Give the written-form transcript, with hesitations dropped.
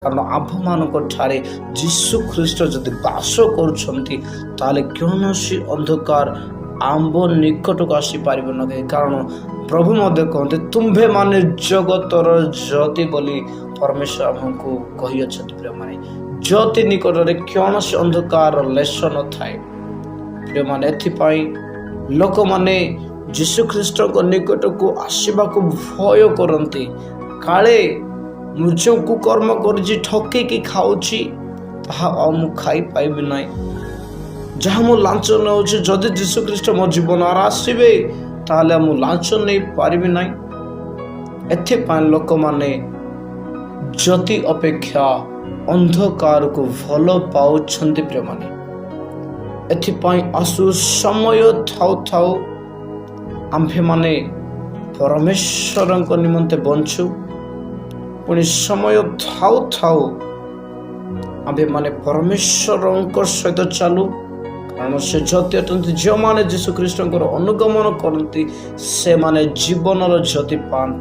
କାରଣ ଆମ୍ଭମାନଙ୍କଠାରେ ଯୀଶୁ ଖ୍ରୀଷ୍ଟ ଯଦି ବାସ କରୁଛନ୍ତି ତାହେଲେ କୌଣସି ଅନ୍ଧକାର ଆମ୍ଭ ନିକଟକୁ ଆସିପାରିବ ନାହିଁ। କାରଣ ପ୍ରଭୁ ମଧ୍ୟ କହନ୍ତି ତୁମ୍ଭେମାନେ ଜଗତର ଜ୍ୟୋତି ବୋଲି ପରମେଶ୍ୱର ଆମକୁ କହିଅଛନ୍ତି। ପ୍ରିୟମାନେ, ଜ୍ୟୋତି ନିକଟରେ କୌଣସି ଅନ୍ଧକାର ଲେଶ ନଥାଏ। ପ୍ରିୟମାନେ, ଏଥିପାଇଁ ଲୋକମାନେ ଯୀଶୁ ଖ୍ରୀଷ୍ଟଙ୍କ ନିକଟକୁ ଆସିବାକୁ ଭୟ କରନ୍ତି। କାଳେ ମୁଁ ଯେଉଁ କୁକର୍ମ କରିଛି, ଠକିକି ଖାଉଛି, ତାହା ଆଉ ମୁଁ ଖାଇପାରିବି ନାହିଁ। ଯାହା ମୁଁ ଲାଞ୍ଚ ନେଉଛି, ଯଦି ଯୀଶୁ ଖ୍ରୀଷ୍ଟ ମୋ ଜୀବନରେ ଆସିବେ ତାହେଲେ ମୁଁ ଲାଞ୍ଚ ନେଇପାରିବି ନାହିଁ। ଏଥିପାଇଁ ଲୋକମାନେ ଜ୍ୟୋତି ଅପେକ୍ଷା ଅନ୍ଧକାରକୁ ଭଲ ପାଉଛନ୍ତି। ପ୍ରିୟମାନେ, ଏଥିପାଇଁ ଆସୁ ସମୟ ଥାଉ ଥାଉ ଆମ୍ଭେମାନେ ପରମେଶ୍ୱରଙ୍କ ନିମନ୍ତେ ବଞ୍ଚୁ। ପୁଣି ସମୟ ଥାଉ ଥାଉ ଆମ୍ଭେମାନେ ପରମେଶ୍ୱରଙ୍କ ସହିତ ଚାଲୁ। କାରଣ ସେ ଜ୍ୟୋତି ଅଟନ୍ତି। ଯେଉଁମାନେ ଯୀଶୁ ଖ୍ରୀଷ୍ଟଙ୍କର ଅନୁଗମନ କରନ୍ତି ସେମାନେ ଜୀବନର ଜ୍ୟୋତି ପାଆନ୍ତି।